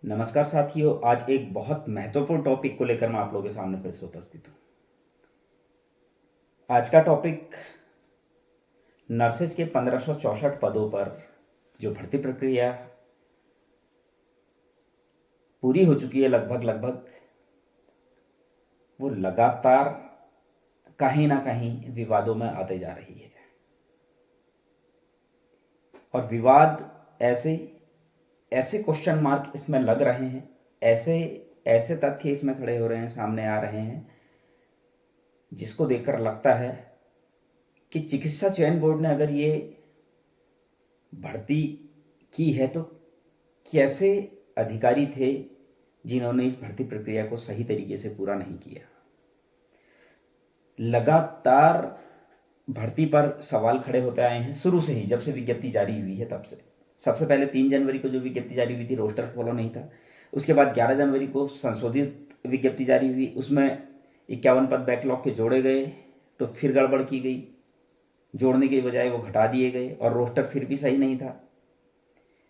नमस्कार साथियों, आज एक बहुत महत्वपूर्ण टॉपिक को लेकर मैं आप लोगों के सामने फिर से उपस्थित हूँ। आज का टॉपिक नर्सेज के 1564 पदों पर जो भर्ती प्रक्रिया पूरी हो चुकी है लगभग वो लगातार कहीं ना कहीं विवादों में आते जा रही है। और विवाद ऐसे ऐसे क्वेश्चन मार्क इसमें लग रहे हैं, ऐसे ऐसे तथ्य इसमें खड़े हो रहे हैं, सामने आ रहे हैं, जिसको देखकर लगता है कि चिकित्सा चयन बोर्ड ने अगर ये भर्ती की है तो कैसे अधिकारी थे जिन्होंने इस भर्ती प्रक्रिया को सही तरीके से पूरा नहीं किया। लगातार भर्ती पर सवाल खड़े होते आए हैं शुरू से ही, जब से विज्ञप्ति जारी हुई है तब से। सबसे पहले 3 जनवरी को जो विज्ञप्ति जारी हुई थी, रोस्टर फॉलो नहीं था। उसके बाद 11 जनवरी को संशोधित विज्ञप्ति जारी हुई, उसमें 51 पद बैकलॉग के जोड़े गए, तो फिर गड़बड़ की गई, जोड़ने की बजाय वो घटा दिए गए और रोस्टर फिर भी सही नहीं था।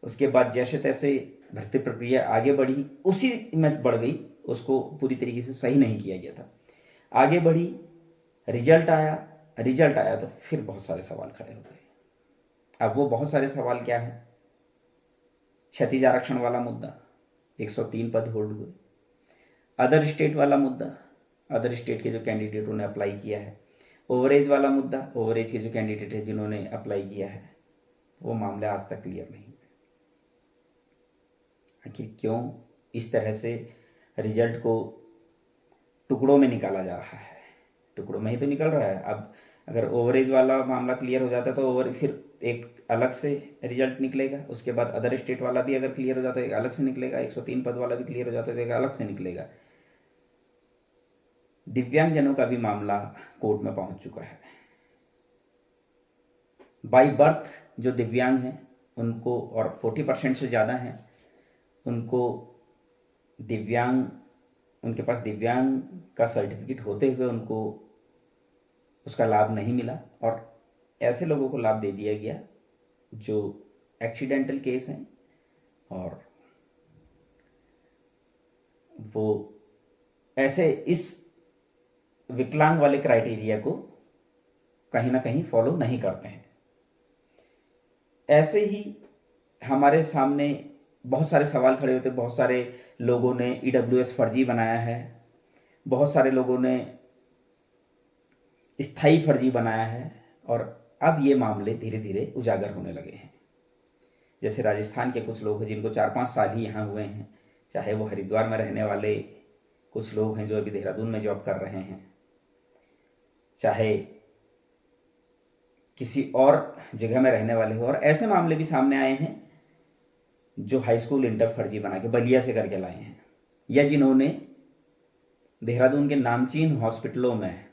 उसके बाद जैसे तैसे भर्ती प्रक्रिया आगे बढ़ी, उसी में बढ़ गई, उसको पूरी तरीके से सही नहीं किया गया था। आगे बढ़ी, रिजल्ट आया तो फिर बहुत सारे सवाल खड़े हो गए। अब वो बहुत सारे सवाल क्या है? क्षतिज आरक्षण वाला मुद्दा, 103 पद होल्ड हुए। अदर स्टेट वाला मुद्दा, अदर स्टेट के जो कैंडिडेटों ने अप्लाई किया है। ओवरेज वाला मुद्दा, ओवरेज के जो कैंडिडेट है जिन्होंने अप्लाई किया है, वो मामले आज तक क्लियर नहीं हुए। आखिर क्यों इस तरह से रिजल्ट को टुकड़ों में निकाला जा रहा है? टुकड़ों में ही तो निकल रहा है। अब अगर ओवरेज वाला मामला क्लियर हो जाता तो फिर एक अलग से रिजल्ट निकलेगा। उसके बाद अदर स्टेट वाला भी अगर क्लियर हो जाता है एक अलग से निकलेगा। 103 पद वाला भी क्लियर हो जाता है तो एक अलग से निकलेगा। दिव्यांगजनों का भी मामला कोर्ट में पहुंच चुका है। बाई बर्थ जो दिव्यांग हैं उनको, और 40% से ज़्यादा हैं उनको उनके पास दिव्यांग का सर्टिफिकेट होते हुए उनको उसका लाभ नहीं मिला, और ऐसे लोगों को लाभ दे दिया गया जो एक्सीडेंटल केस हैं, और वो ऐसे इस विकलांग वाले क्राइटेरिया को कहीं ना कहीं फॉलो नहीं करते हैं। ऐसे ही हमारे सामने बहुत सारे सवाल खड़े होते। बहुत सारे लोगों ने ईडब्ल्यूएस फर्जी बनाया है, बहुत सारे लोगों ने स्थायी फर्जी बनाया है, और अब ये मामले धीरे धीरे उजागर होने लगे हैं। जैसे राजस्थान के कुछ लोग हैं जिनको 4-5 साल ही यहाँ हुए हैं, चाहे वो हरिद्वार में रहने वाले कुछ लोग हैं जो अभी देहरादून में जॉब कर रहे हैं, चाहे किसी और जगह में रहने वाले हो। और ऐसे मामले भी सामने आए हैं जो हाई स्कूल इंटर फर्जी बना के बलिया से करके लाए हैं, या जिन्होंने देहरादून के नामचीन हॉस्पिटलों में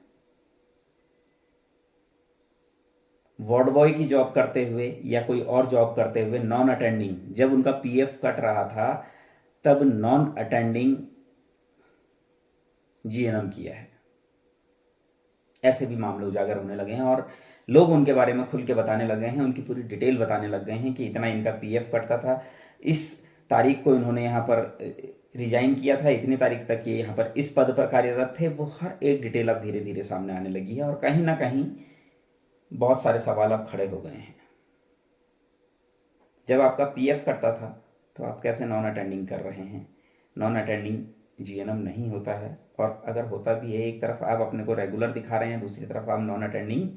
वार्ड बॉय की जॉब करते हुए या कोई और जॉब करते हुए नॉन अटेंडिंग, जब उनका पीएफ कट रहा था तब नॉन अटेंडिंग जीएनएम किया है। ऐसे भी मामले उजागर होने लगे हैं और लोग उनके बारे में खुल के बताने लगे हैं, उनकी पूरी डिटेल बताने लग गए हैं कि इतना इनका पीएफ कटता था, इस तारीख को इन्होंने यहाँ पर रिजाइन किया था, इतनी तारीख तक ये यहाँ पर इस पद पर कार्यरत थे। वो हर एक डिटेल अब धीरे धीरे सामने आने लगी है, और कहीं ना कहीं बहुत सारे सवाल अब खड़े हो गए हैं। जब आपका पीएफ कटता था तो आप कैसे नॉन अटेंडिंग कर रहे हैं? नॉन अटेंडिंग जीएनएम नहीं होता है, और अगर होता भी है, एक तरफ आप अपने को रेगुलर दिखा रहे हैं, दूसरी तरफ आप नॉन अटेंडिंग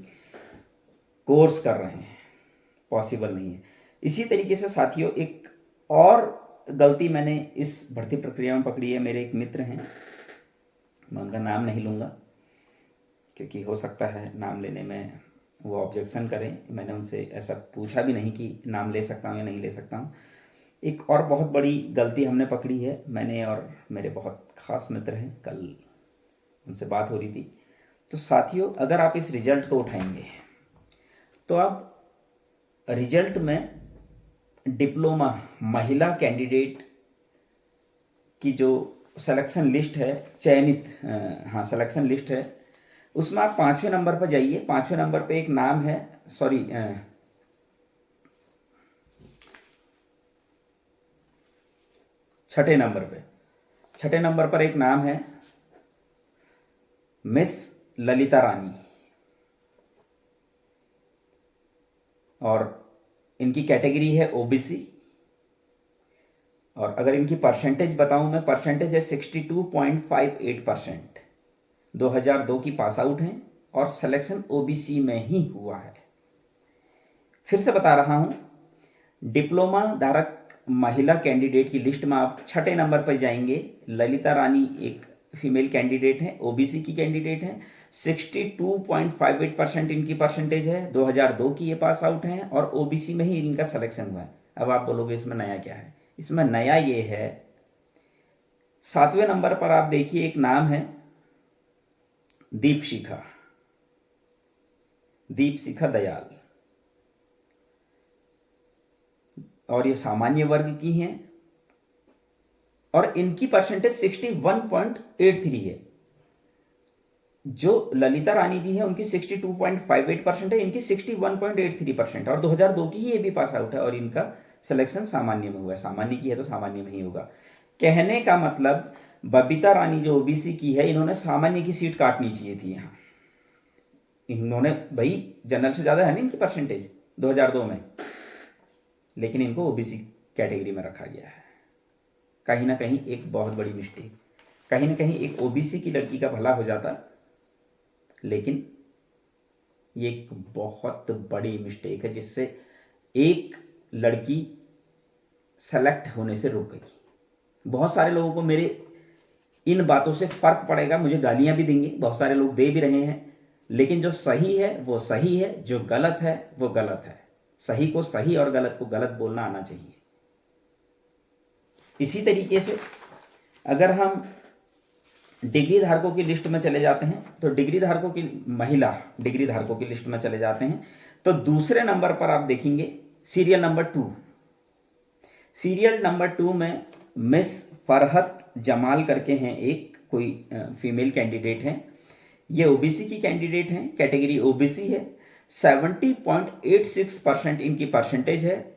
कोर्स कर रहे हैं, पॉसिबल नहीं है। इसी तरीके से साथियों, एक और गलती मैंने इस भर्ती प्रक्रिया में पकड़ी है। मेरे एक मित्र हैं, मैं उनका नाम नहीं लूँगा क्योंकि हो सकता है नाम लेने में वो ऑब्जेक्शन करें। मैंने उनसे ऐसा पूछा भी नहीं कि नाम ले सकता हूँ या नहीं ले सकता हूँ। एक और बहुत बड़ी गलती हमने पकड़ी है, मैंने और मेरे बहुत खास मित्र हैं, कल उनसे बात हो रही थी। तो साथियों, अगर आप इस रिजल्ट को उठाएंगे तो आप रिजल्ट में डिप्लोमा महिला कैंडिडेट की जो सिलेक्शन लिस्ट है, सिलेक्शन लिस्ट है, उसमें आप 5वें नंबर पर जाइए। 5वें नंबर पे एक नाम है, सॉरी, छठे नंबर पर एक नाम है मिस ललिता रानी, और इनकी कैटेगरी है ओबीसी। और अगर इनकी परसेंटेज बताऊं मैं, परसेंटेज है 62.58%। 2002 की पास आउट हैं और सिलेक्शन ओबीसी में ही हुआ है। फिर से बता रहा हूं, डिप्लोमा धारक महिला कैंडिडेट की लिस्ट में आप छठे नंबर पर जाएंगे। ललिता रानी एक फीमेल कैंडिडेट है, ओबीसी की कैंडिडेट है। 62.58% इनकी परसेंटेज है, 2002 की ये पास आउट हैं और ओबीसी में ही इनका सिलेक्शन हुआ है। अब आप बोलोगे इसमें नया क्या है? इसमें नया ये है, 7वें नंबर पर आप देखिए एक नाम है दीपशिखा दयाल, और ये सामान्य वर्ग की हैं और इनकी परसेंटेज 61.83 है। जो ललिता रानी जी है उनकी 62.58% है, इनकी 61.83% और 2002 की ही ये भी पास आउट है और इनका सिलेक्शन सामान्य में हुआ है। सामान्य की है तो सामान्य में ही होगा। कहने का मतलब बबीता रानी जो ओबीसी की है, इन्होंने सामान्य की सीट काटनी चाहिए थी यहाँ। इन्होंने भाई जनरल से ज्यादा है ना इनकी परसेंटेज 2002 में, लेकिन इनको ओबीसी कैटेगरी में रखा गया है। कहीं ना कहीं एक बहुत बड़ी मिस्टेक, कहीं ना कहीं एक ओबीसी की लड़की का भला हो जाता, लेकिन ये एक बहुत बड़ी मिस्टेक है जिससे एक लड़की सेलेक्ट होने से रुक गई। बहुत सारे लोगों को मेरे इन बातों से फर्क पड़ेगा, मुझे गालियां भी देंगे, बहुत सारे लोग दे भी रहे हैं, लेकिन जो सही है वो सही है, जो गलत है वो गलत है। सही को सही और गलत को गलत बोलना आना चाहिए। इसी तरीके से अगर हम डिग्री धारकों की लिस्ट में चले जाते हैं तो महिला डिग्री धारकों की लिस्ट में चले जाते हैं तो दूसरे नंबर पर आप देखेंगे सीरियल नंबर 2 में मिस फरहत जमाल करके हैं, एक कोई फीमेल कैंडिडेट हैं। ये ओबीसी की कैंडिडेट हैं, कैटेगरी ओबीसी है। 70.86% इनकी परसेंटेज है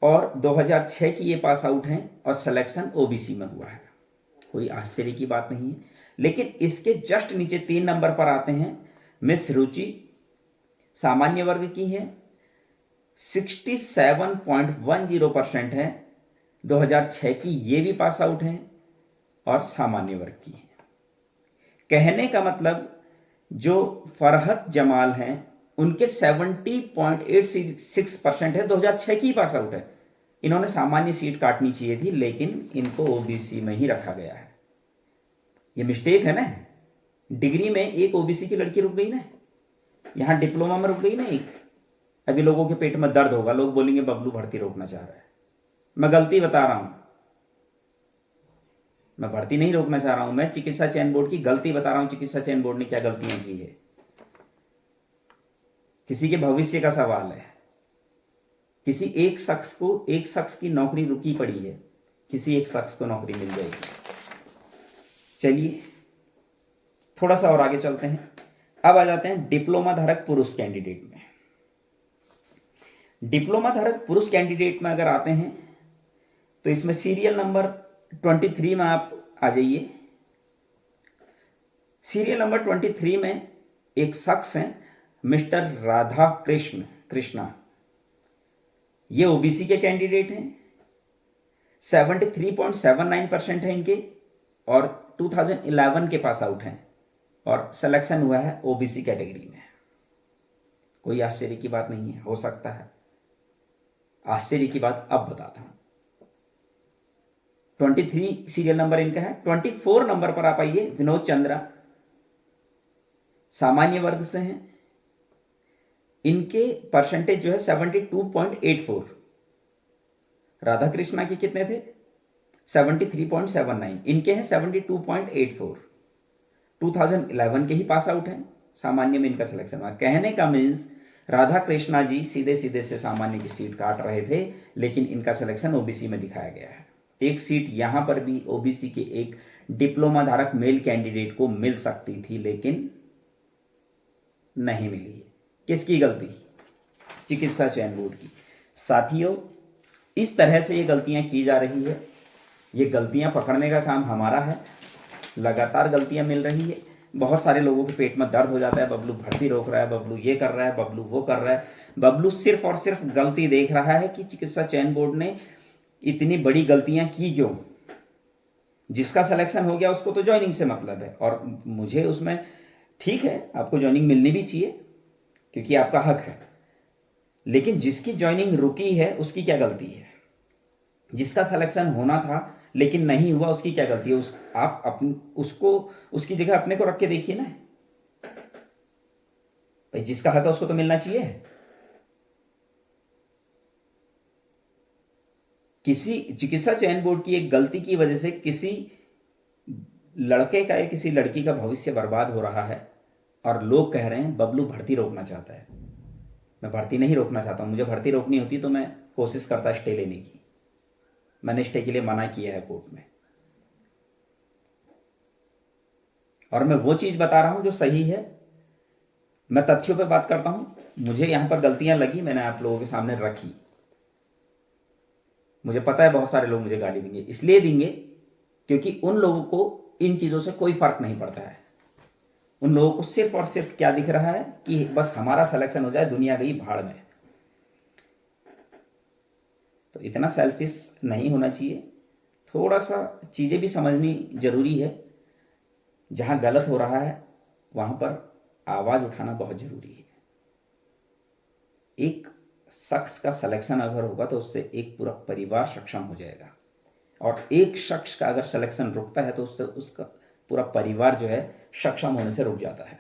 और 2006 की ये पास आउट हैं और सिलेक्शन ओबीसी में हुआ है। कोई आश्चर्य की बात नहीं है। लेकिन इसके जस्ट नीचे 3 नंबर पर आते हैं मिस रुचि, सामान्य वर्ग की है, 67.10% है, 2006 की ये भी पास आउट हैं और सामान्य वर्ग की है। कहने का मतलब जो फरहत जमाल हैं उनके 70.86% है, 2006 की पास आउट है। इन्होंने सामान्य सीट काटनी चाहिए थी, लेकिन इनको ओबीसी में ही रखा गया है। ये मिस्टेक है ना। डिग्री में एक ओबीसी की लड़की रुक गई ना, यहां डिप्लोमा में रुक गई ना एक। अभी लोगों के पेट में दर्द होगा, लोग बोलेंगे बबलू भर्ती रोकना चाह रहा है। मैं गलती बता रहा हूं, मैं भर्ती नहीं रोकना चाह रहा हूं, मैं चिकित्सा चयन बोर्ड की गलती बता रहा हूं। चिकित्सा चयन बोर्ड ने क्या गलतियां की है, किसी के भविष्य का सवाल है। किसी एक शख्स की नौकरी रुकी पड़ी है, किसी एक शख्स को नौकरी मिल जाएगी। चलिए थोड़ा सा और आगे चलते हैं। अब आ जाते हैं डिप्लोमा धारक पुरुष कैंडिडेट में। डिप्लोमा धारक पुरुष कैंडिडेट में अगर आते हैं तो इसमें सीरियल नंबर 23 में आप आ जाइए। सीरियल नंबर 23 में एक शख्स हैं मिस्टर राधा कृष्णा। ये ओबीसी के कैंडिडेट हैं, 73.79% है इनके और 2011 के पास आउट हैं और सिलेक्शन हुआ है ओबीसी कैटेगरी में। कोई आश्चर्य की बात नहीं है, हो सकता है। आश्चर्य की बात अब बताता हूं। 23 सीरियल नंबर इनका है। 24 नंबर पर आप आइए, विनोद चंद्रा, सामान्य वर्ग से हैं। इनके परसेंटेज जो है 72.84। राधा कृष्णा के कितने थे? 73.79। इनके हैं 72.84। 2011 के ही पास आउट हैं, सामान्य में इनका सिलेक्शन हुआ। कहने का मीन्स राधा कृष्णा जी सीधे सीधे से सामान्य की सीट काट रहे थे, लेकिन इनका सिलेक्शन ओबीसी में दिखाया गया है। एक सीट यहां पर भी ओबीसी के एक डिप्लोमा धारक मेल कैंडिडेट को मिल सकती थी, लेकिन नहीं मिली है। किसकी गलती? चिकित्सा चयन बोर्ड की। साथियों, इस तरह से ये गलतियां की जा रही है। ये गलतियां पकड़ने का काम हमारा है। लगातार गलतियां मिल रही है, बहुत सारे लोगों के पेट में दर्द हो जाता है, बबलू भर्ती रोक रहा है, बबलू ये कर रहा है, बबलू वो कर रहा है। बबलू सिर्फ और सिर्फ गलती देख रहा है कि चिकित्सा चयन बोर्ड ने इतनी बड़ी गलतियां की क्यों। जिसका सिलेक्शन हो गया उसको तो ज्वाइनिंग से मतलब है, और मुझे उसमें ठीक है, आपको ज्वाइनिंग मिलनी भी चाहिए क्योंकि आपका हक है। लेकिन जिसकी ज्वाइनिंग रुकी है उसकी क्या गलती है? जिसका सिलेक्शन होना था लेकिन नहीं हुआ उसकी क्या गलती है? आप अपनी उसको उसकी जगह अपने को रख के देखिए ना भाई, जिसका हक है उसको तो मिलना चाहिए। किसी चिकित्सा चयन बोर्ड की एक गलती की वजह से किसी लड़के का या किसी लड़की का भविष्य बर्बाद हो रहा है, और लोग कह रहे हैं बबलू भर्ती रोकना चाहता है। मैं भर्ती नहीं रोकना चाहता हूं। मुझे भर्ती रोकनी होती तो मैं कोशिश करता स्टे लेने की। मैंने स्टे के लिए मना किया है कोर्ट में, और मैं वो चीज बता रहा हूं जो सही है। मैं तथ्यों पे बात करता हूं। मुझे यहां पर गलतियां लगी, मैंने आप लोगों के सामने रखी। मुझे पता है बहुत सारे लोग मुझे गाली देंगे, इसलिए देंगे क्योंकि उन लोगों को इन चीजों से कोई फर्क नहीं पड़ता है। उन लोगों को सिर्फ और सिर्फ क्या दिख रहा है कि बस हमारा सिलेक्शन हो जाए, दुनिया गई भाड़ में। तो इतना सेल्फिश नहीं होना चाहिए। थोड़ा सा चीजें भी समझनी जरूरी है। जहां गलत हो रहा है वहां पर आवाज उठाना बहुत जरूरी है। एक शख्स का सिलेक्शन अगर होगा तो उससे एक पूरा परिवार सक्षम हो जाएगा, और एक शख्स का अगर सिलेक्शन रुकता है तो उससे उसका पूरा परिवार जो है सक्षम होने से रुक जाता है।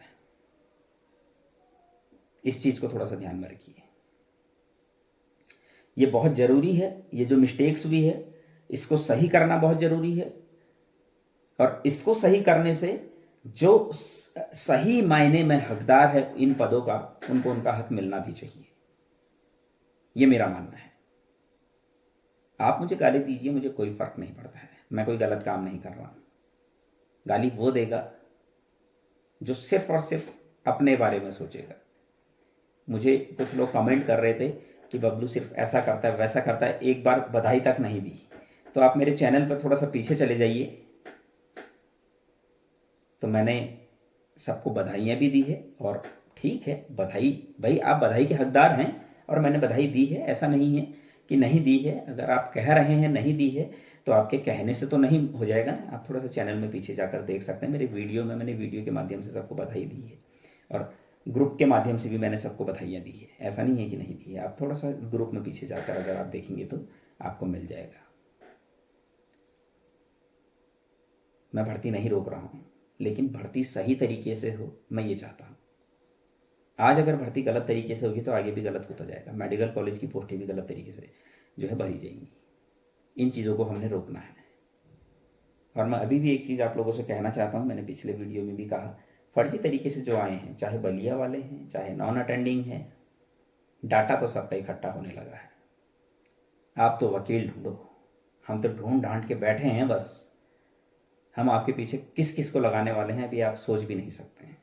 इस चीज को थोड़ा सा ध्यान में रखिए, ये बहुत जरूरी है। ये जो मिस्टेक्स हुई है इसको सही करना बहुत जरूरी है, और इसको सही करने से जो सही मायने में हकदार है इन पदों का, उनको उनका हक मिलना भी चाहिए। ये मेरा मानना है। आप मुझे गाली दीजिए, मुझे कोई फर्क नहीं पड़ता है। मैं कोई गलत काम नहीं कर रहा हूं। गाली वो देगा जो सिर्फ और सिर्फ अपने बारे में सोचेगा। मुझे कुछ लोग कमेंट कर रहे थे कि बबलू सिर्फ ऐसा करता है वैसा करता है, एक बार बधाई तक नहीं दी। तो आप मेरे चैनल पर थोड़ा सा पीछे चले जाइए, तो मैंने सबको बधाइयाँ भी दी है। और ठीक है, बधाई भाई, आप बधाई के हकदार हैं और मैंने बधाई दी है, ऐसा नहीं है कि नहीं दी है। अगर आप कह रहे हैं नहीं दी है तो आपके कहने से तो नहीं हो जाएगा ना। आप थोड़ा सा चैनल में पीछे जाकर देख सकते हैं, मेरे वीडियो में मैंने वीडियो के माध्यम से सबको बधाई दी है, और ग्रुप के माध्यम से भी मैंने सबको बधाइयाँ दी है। ऐसा नहीं है कि नहीं दी है। आप थोड़ा सा ग्रुप में पीछे जाकर अगर आप देखेंगे तो आपको मिल जाएगा। मैं भर्ती नहीं रोक रहा हूँ, लेकिन भर्ती सही तरीके से हो, मैं ये चाहता हूँ। आज अगर भर्ती गलत तरीके से होगी तो आगे भी गलत होता जाएगा। मेडिकल कॉलेज की पोस्टें भी गलत तरीके से जो है भरी जाएंगी। इन चीज़ों को हमने रोकना है। और मैं अभी भी एक चीज़ आप लोगों से कहना चाहता हूँ, मैंने पिछले वीडियो में भी कहा, फर्जी तरीके से जो आए हैं, चाहे बलिया वाले हैं चाहे नॉन अटेंडिंग हैं, डाटा तो सबका इकट्ठा होने लगा है। आप तो वकील ढूंढो, हम तो ढूंढ ढांड के बैठे हैं। बस हम आपके पीछे किस किस को लगाने वाले हैं अभी आप सोच भी नहीं सकते हैं।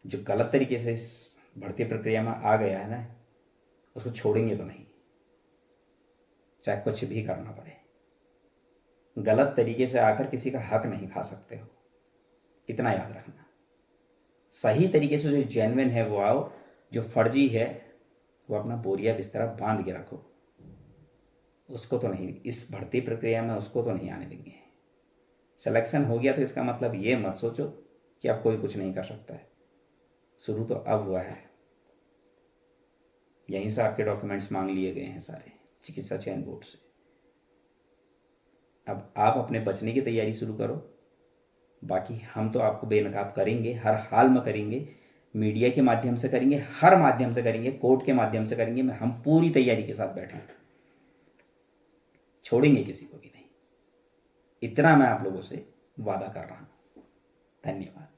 जो गलत तरीके से इस भर्ती प्रक्रिया में आ गया है ना, उसको छोड़ेंगे तो नहीं, चाहे कुछ भी करना पड़े। गलत तरीके से आकर किसी का हक नहीं खा सकते हो, इतना याद रखना। सही तरीके से जो जेन्युइन है वो आओ, जो फर्जी है वो अपना बोरिया बिस्तरा बांध के रखो। उसको तो नहीं, इस भर्ती प्रक्रिया में उसको तो नहीं आने देंगे। सिलेक्शन हो गया तो इसका मतलब ये मत सोचो कि अब कोई कुछ नहीं कर सकता है। शुरू तो अब हुआ है। यहीं से आपके डॉक्यूमेंट्स मांग लिए गए हैं सारे चिकित्सा चयन बोर्ड से। अब आप अपने बचने की तैयारी शुरू करो। बाकी हम तो आपको बेनकाब करेंगे, हर हाल में करेंगे। मीडिया के माध्यम से करेंगे, हर माध्यम से करेंगे, कोर्ट के माध्यम से करेंगे। हम पूरी तैयारी के साथ बैठे हैं, छोड़ेंगे किसी को भी नहीं। इतना मैं आप लोगों से वादा कर रहा हूं। धन्यवाद।